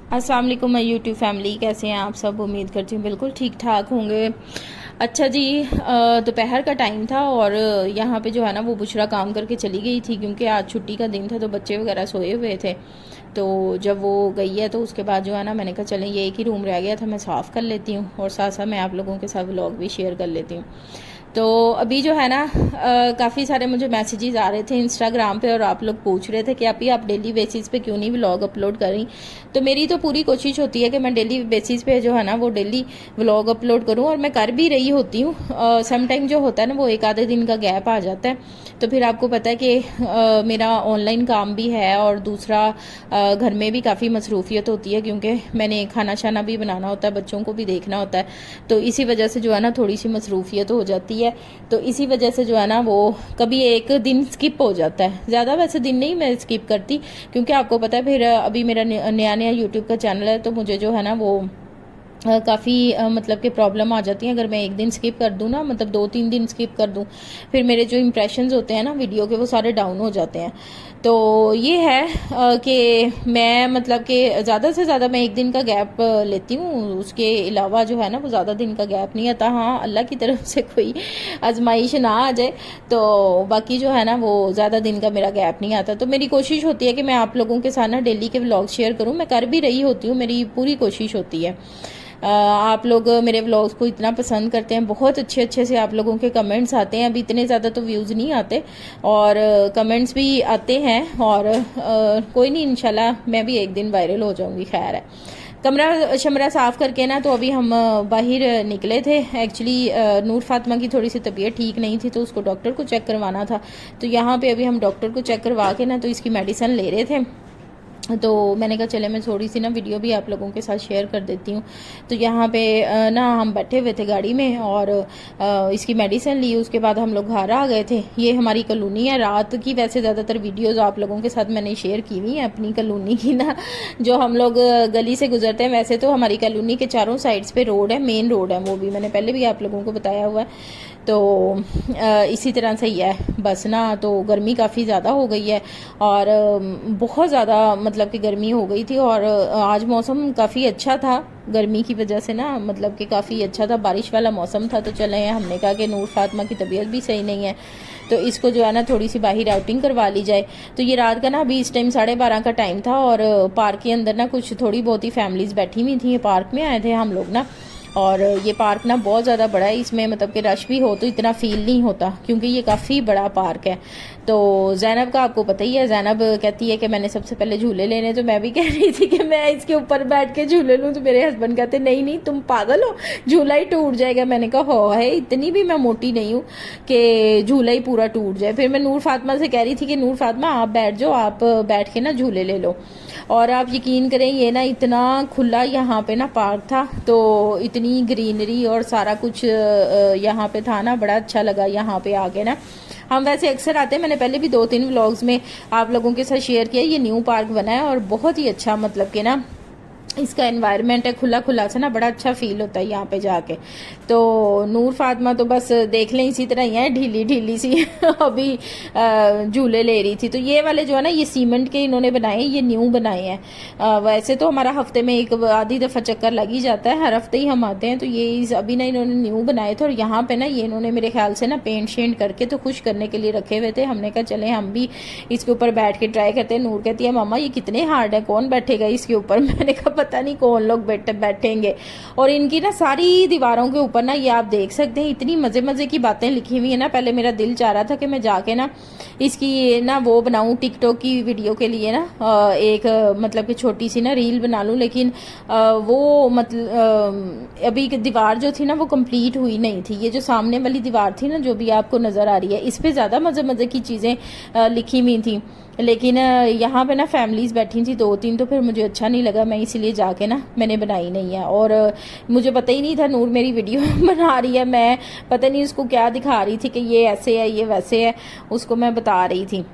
अस्सलाम वालेकुम my YouTube family, कैसे हैं आप सब। उम्मीद करती हूँ बिल्कुल ठीक ठाक होंगे। अच्छा जी, दोपहर का टाइम था और यहाँ पे जो है ना वो बुशरा काम करके चली गई थी क्योंकि आज छुट्टी का दिन था तो बच्चे वगैरह सोए हुए थे। तो जब वो गई है तो उसके बाद जो है ना मैंने कहा चलें ये एक ही रूम रह गया था, मैं साफ़ कर लेती हूँ और साथ साथ मैं आप लोगों के साथ व्लॉग भी शेयर कर लेती हूँ। तो अभी जो है ना काफ़ी सारे मुझे मैसेजेस आ रहे थे इंस्टाग्राम पे और आप लोग पूछ रहे थे कि आप डेली बेसिस पे क्यों नहीं व्लॉग अपलोड करें। तो मेरी तो पूरी कोशिश होती है कि मैं डेली बेसिस पे जो है ना वो डेली व्लॉग अपलोड करूं और मैं कर भी रही होती हूँ। सम टाइम जो होता है ना वो एक आधे दिन का गैप आ जाता है। तो फिर आपको पता है कि मेरा ऑनलाइन काम भी है और दूसरा घर में भी काफ़ी मसरूफियत होती है क्योंकि मैंने खाना शाना भी बनाना होता है, बच्चों को भी देखना होता है। तो इसी वजह से जो है ना थोड़ी सी मसरूफियत हो जाती है। तो इसी वजह से जो है ना वो कभी एक दिन स्किप हो जाता है, ज़्यादा वैसे दिन नहीं मैं स्किप करती क्योंकि आपको पता है फिर अभी मेरा नया नया यूट्यूब का चैनल है तो मुझे जो है ना वो काफ़ी मतलब कि प्रॉब्लम आ जाती है अगर मैं एक दिन स्किप कर दूँ ना, मतलब 2-3 दिन स्किप कर दूँ फिर मेरे जो इम्प्रेशंस होते हैं ना वीडियो के वो सारे डाउन हो जाते हैं। तो ये है कि मैं मतलब कि ज़्यादा से ज़्यादा मैं एक दिन का गैप लेती हूँ, उसके अलावा जो है ना वो ज़्यादा दिन का गैप नहीं आता। हाँ, अल्लाह की तरफ से कोई आजमाइश ना आ जाए तो बाकी जो है ना वो ज़्यादा दिन का मेरा गैप नहीं आता। तो मेरी कोशिश होती है कि मैं आप लोगों के साथ ना डेली के व्लॉग शेयर करूँ, मैं कर भी रही होती हूँ, मेरी पूरी कोशिश होती है। आप लोग मेरे व्लॉग्स को इतना पसंद करते हैं, बहुत अच्छे अच्छे से आप लोगों के कमेंट्स आते हैं। अभी इतने ज़्यादा तो व्यूज़ नहीं आते और कमेंट्स भी आते हैं और कोई नहीं, इंशाल्लाह मैं भी एक दिन वायरल हो जाऊंगी। खैर है, कमरा शमरा साफ़ करके ना तो अभी हम बाहर निकले थे। एक्चुअली नूर फातिमा की थोड़ी सी तबीयत ठीक नहीं थी तो उसको डॉक्टर को चेक करवाना था। तो यहाँ पे अभी हम डॉक्टर को चेक करवा के ना तो इसकी मेडिसिन ले रहे थे। तो मैंने कहा चले मैं थोड़ी सी ना वीडियो भी आप लोगों के साथ शेयर कर देती हूँ। तो यहाँ पे ना हम बैठे हुए थे गाड़ी में और इसकी मेडिसिन ली, उसके बाद हम लोग घर आ गए थे। ये हमारी कॉलोनी है। रात की वैसे ज़्यादातर वीडियोज़ आप लोगों के साथ मैंने शेयर की हुई है अपनी कॉलोनी की ना, जो हम लोग गली से गुजरते हैं। वैसे तो हमारी कॉलोनी के चारों साइड्स पे रोड है, मेन रोड है, वो भी मैंने पहले भी आप लोगों को बताया हुआ है। तो इसी तरह से ही है बस ना। तो गर्मी काफ़ी ज़्यादा हो गई है और बहुत ज़्यादा मतलब कि गर्मी हो गई थी और आज मौसम काफ़ी अच्छा था गर्मी की वजह से ना, मतलब कि काफ़ी अच्छा था, बारिश वाला मौसम था। तो चले हमने कहा कि नूर फातिमा की तबीयत भी सही नहीं है तो इसको जो है ना थोड़ी सी बाहर आउटिंग करवा ली जाए। तो ये रात का ना अभी इस टाइम 12:30 का टाइम था और पार्क के अंदर ना कुछ थोड़ी बहुत ही फैमिलीज़ बैठी हुई थी। पार्क में आए थे हम लोग ना, और ये पार्क ना बहुत ज़्यादा बड़ा है, इसमें मतलब कि रश भी हो तो इतना फील नहीं होता क्योंकि ये काफ़ी बड़ा पार्क है। तो जैनब का आपको पता ही है, जैनब कहती है कि मैंने सबसे पहले झूले लेने, तो मैं भी कह रही थी कि मैं इसके ऊपर बैठ के झूले लूँ तो मेरे हस्बैंड कहते नहीं नहीं तुम पागल हो, झूला ही टूट जाएगा। मैंने कहा हो है, इतनी भी मैं मोटी नहीं हूँ कि झूला ही पूरा टूट जाए। फिर मैं नूर फातिमा से कह रही थी कि नूर फातिमा आप बैठ जाओ, आप बैठ के ना झूले ले लो। और आप यकीन करें ये ना इतना खुला यहाँ पे ना पार्क था, तो इतनी ग्रीनरी और सारा कुछ यहाँ पे था ना, बड़ा अच्छा लगा यहाँ पे आके ना। हम वैसे अक्सर आते हैं, मैंने पहले भी 2-3 व्लॉग्स में आप लोगों के साथ शेयर किया। ये न्यू पार्क बना है और बहुत ही अच्छा, मतलब कि ना इसका एनवायरनमेंट है खुला खुला सा ना, बड़ा अच्छा फील होता है यहाँ पे जाके। तो नूर फातिमा तो बस देख लें इसी तरह ही है, ढीली ढीली सी अभी झूले ले रही थी। तो ये वाले जो है ना ये सीमेंट के इन्होंने बनाए, ये न्यू बनाए हैं। वैसे तो हमारा हफ्ते में एक आधी दफ़ा चक्कर लग ही जाता है, हर हफ्ते ही हम आते हैं। तो ये अभी ना इन्होंने न्यू बनाए थे और यहाँ पे ना ये इन्होंने मेरे ख्याल से ना पेंट शेंट करके तो खुश करने के लिए रखे हुए थे। हमने कहा चले हम भी इसके ऊपर बैठ के ट्राई करते हैं। नूर कहती है मामा ये कितने हार्ड है, कौन बैठेगा इसके ऊपर। मैंने कहा पता नहीं कौन लोग बैठेंगे। और इनकी ना सारी दीवारों के ऊपर ना ये आप देख सकते हैं इतनी मजे मजे की बातें लिखी हुई है ना। पहले मेरा दिल चाह रहा था कि मैं जाके ना इसकी ना वो बनाऊं टिकटॉक की वीडियो के लिए ना, एक मतलब कि छोटी सी ना रील बना लूं, लेकिन वो मतलब अभी दीवार जो थी ना वो कंप्लीट हुई नहीं थी। ये जो सामने वाली दीवार थी ना जो भी आपको नजर आ रही है, इस पे ज्यादा मजे मजे की चीजें लिखी हुई थी, लेकिन यहाँ पे ना फैमिलीज बैठी थी 2-3, तो फिर मुझे अच्छा नहीं लगा, मैं इसीलिए जाके ना मैंने बनाई नहीं है। और मुझे पता ही नहीं था नूर मेरी वीडियो बना रही है, मैं पता नहीं उसको क्या दिखा रही थी कि ये ऐसे है ये वैसे है, उसको मैं बता रही थी।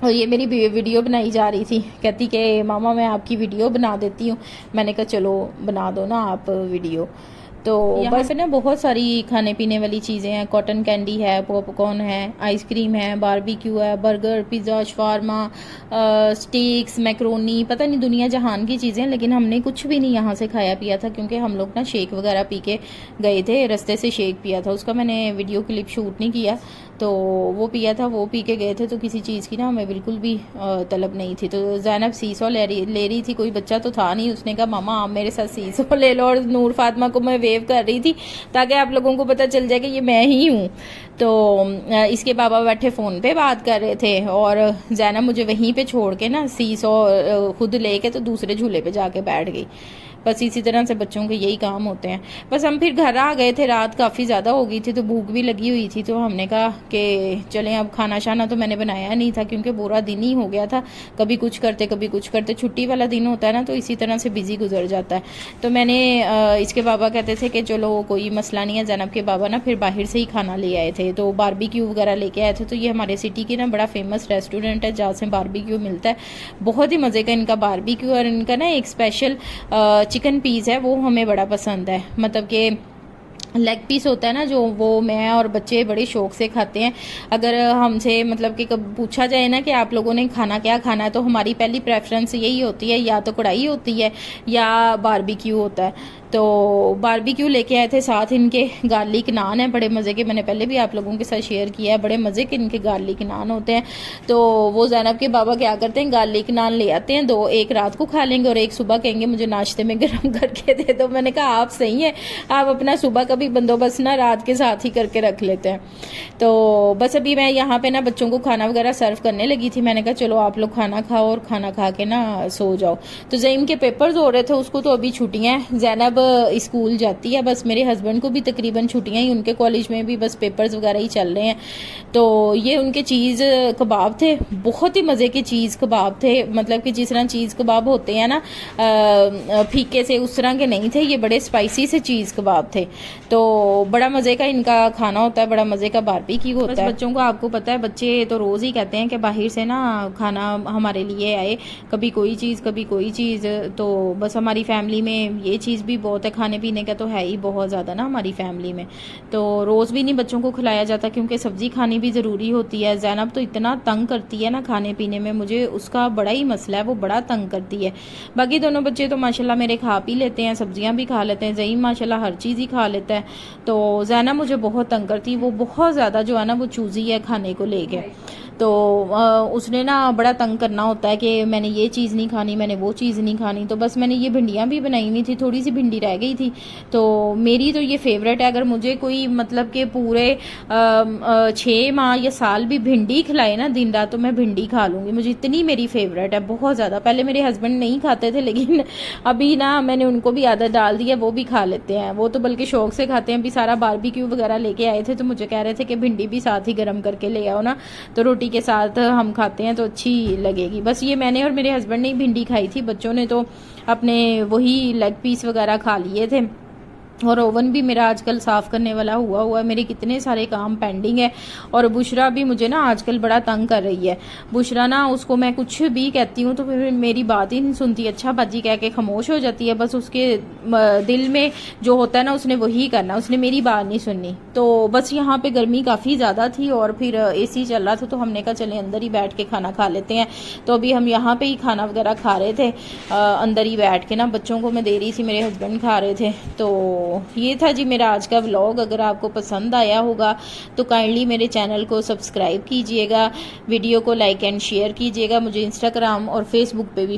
और ये मेरी वीडियो बनाई जा रही थी, कहती कि मामा मैं आपकी वीडियो बना देती हूँ। मैंने कहा चलो बना दो ना आप वीडियो। तो बस ना बहुत सारी खाने पीने वाली चीज़ें हैं, कॉटन कैंडी है, पॉपकॉर्न है, आइसक्रीम है, बारबेक्यू है, burger, pizza, shawarma, stakes, macaroni, पता नहीं दुनिया जहान की चीज़ें, लेकिन हमने कुछ भी नहीं यहाँ से खाया पिया था क्योंकि हम लोग ना शेक वगैरह पी के गए थे, रास्ते से शेक पिया था, उसका मैंने वीडियो क्लिप शूट नहीं किया, तो वो पिया था, वो पी के गए थे, तो किसी चीज़ की ना हमें बिल्कुल भी तलब नहीं थी। तो ज़ैनब सीसो ले रही थी, कोई बच्चा तो था नहीं, उसने कहा मामा आप मेरे साथ सीसो ले लो, और नूर फातिमा को मैं वेव कर रही थी ताकि आप लोगों को पता चल जाए कि ये मैं ही हूँ। तो इसके पापा बैठे फ़ोन पे बात कर रहे थे और ज़ैनब मुझे वहीं पे छोड़ के ना सीसो खुद लेके तो दूसरे झूले पे जाके बैठ गई। बस इसी तरह से बच्चों के यही काम होते हैं। बस हम फिर घर आ गए थे, रात काफ़ी ज़्यादा हो गई थी तो भूख भी लगी हुई थी, तो हमने कहा कि चलें अब खाना शाना तो मैंने बनाया नहीं था क्योंकि पूरा दिन ही हो गया था, कभी कुछ करते कभी कुछ करते, छुट्टी वाला दिन होता है ना तो इसी तरह से बिज़ी गुजर जाता है। तो मैंने इसके बाबा कहते थे कि चलो कोई मसला नहीं है, ज़ैनब के बाबा ना फिर बाहर से ही खाना ले आए थे, तो बारबेक्यू वगैरह लेके आए थे। तो ये हमारे सिटी की ना बड़ा फेमस रेस्टोरेंट है जहाँ से बारबेक्यू मिलता है, बहुत ही मज़े का इनका बारबेक्यू, और इनका ना एक स्पेशल चिकन पीस है वो हमें बड़ा पसंद है, मतलब कि लेग पीस होता है ना जो, वो मैं और बच्चे बड़े शौक से खाते हैं। अगर हमसे मतलब कि कब पूछा जाए ना कि आप लोगों ने खाना क्या खाना है, तो हमारी पहली प्रेफरेंस यही होती है, या तो कढ़ाई होती है या बारबेक्यू होता है। तो बारबेक्यू लेके आए थे, साथ इनके गार्लिक नान है बड़े मज़े के, मैंने पहले भी आप लोगों के साथ शेयर किया है, बड़े मज़े के इनके गार्लिक नान होते हैं। तो वो ज़ैनब के बाबा क्या करते हैं, गार्लिक नान ले आते हैं दो, एक रात को खा लेंगे और एक सुबह कहेंगे मुझे नाश्ते में गर्म करके दे दो। मैंने कहा आप सही है, आप अपना सुबह का भी बंदोबस्त ना रात के साथ ही करके रख लेते हैं। तो बस अभी मैं यहाँ पे ना बच्चों को खाना वगैरह सर्व करने लगी थी, मैंने कहा चलो आप लोग खाना खाओ और खाना खा के ना सो जाओ। तो ज़ईम के पेपर्स हो रहे थे, उसको तो अभी छुट्टियाँ हैं, ज़ैनब स्कूल जाती है, बस मेरे हस्बैंड को भी तकरीबन छुट्टियाँ ही, उनके कॉलेज में भी बस पेपर्स वगैरह ही चल रहे हैं। तो ये उनके चीज़ कबाब थे, बहुत ही मज़े के चीज़ कबाब थे, मतलब कि जिस तरह चीज़ कबाब होते हैं ना फीके से, उस तरह के नहीं थे, ये बड़े स्पाइसी से चीज़ कबाब थे। तो बड़ा मज़े का इनका खाना होता है, बड़ा मज़े का बारबेक्यू होता है। बच्चों को आपको पता है, बच्चे तो रोज़ ही कहते हैं कि बाहर से ना खाना हमारे लिए आए, कभी कोई चीज़ कभी कोई चीज़। तो बस हमारी फैमिली में ये चीज़ भी बहुत है, खाने पीने का तो है ही बहुत ज़्यादा ना हमारी फैमिली में। तो रोज़ भी नहीं बच्चों को खिलाया जाता क्योंकि सब्ज़ी खानी भी ज़रूरी होती है। ज़ैनब तो इतना तंग करती है ना खाने पीने में, मुझे उसका बड़ा ही मसला है, वो बड़ा तंग करती है। बाकी दोनों बच्चे तो माशाल्लाह मेरे खा पी लेते हैं, सब्जियां भी खा लेते हैं, ज़ईम माशाल्लाह हर चीज़ ही खा लेता है। तो ज़ैनब मुझे बहुत तंग करती है, वो बहुत ज़्यादा जो है ना वो चूज़ी है खाने को लेके। तो उसने ना बड़ा तंग करना होता है कि मैंने ये चीज़ नहीं खानी, मैंने वो चीज़ नहीं खानी। तो बस मैंने ये भिंडियाँ भी बनाई हुई थी, थोड़ी सी भिंडी रह गई थी, तो मेरी तो ये फेवरेट है। अगर मुझे कोई मतलब कि पूरे 6 माह या साल भी भिंडी खिलाए ना दिन रात, तो मैं भिंडी खा लूँगी, मुझे इतनी मेरी फेवरेट है बहुत ज़्यादा। पहले मेरे हस्बैंड नहीं खाते थे, लेकिन अभी ना मैंने उनको भी आदत डाल दी है, वो भी खा लेते हैं, वो तो बल्कि शौक से खाते हैं। अभी सारा बारबेक्यू वगैरह लेके आए थे तो मुझे कह रहे थे कि भिंडी भी साथ ही गर्म करके ले आओ ना, तो रोटी के साथ हम खाते हैं तो अच्छी लगेगी। बस ये मैंने और मेरे हस्बैंड ने भिंडी खाई थी, बच्चों ने तो अपने वही लेग पीस वगैरह खा लिए थे। और ओवन भी मेरा आजकल साफ़ करने वाला हुआ है, मेरे कितने सारे काम पेंडिंग है। और बुशरा भी मुझे ना आजकल बड़ा तंग कर रही है। बुशरा ना, उसको मैं कुछ भी कहती हूँ तो फिर मेरी बात ही नहीं सुनती, अच्छा बाजी कह के खामोश हो जाती है। बस उसके दिल में जो होता है ना उसने वही करना, उसने मेरी बात नहीं सुननी। तो बस यहाँ पे गर्मी काफ़ी ज़्यादा थी और फिर AC चल रहा था, तो हमने कहा चले अंदर ही बैठ के खाना खा लेते हैं। तो अभी हम यहाँ पे ही खाना वगैरह खा रहे थे, अंदर ही बैठ के ना, बच्चों को मैं दे रही थी, मेरे हस्बैंड खा रहे थे। तो ये था जी मेरा आज का व्लॉग। अगर आपको पसंद आया होगा तो काइंडली मेरे चैनल को सब्सक्राइब कीजिएगा, वीडियो को लाइक एंड शेयर कीजिएगा। मुझे इंस्टाग्राम और फेसबुक पे भी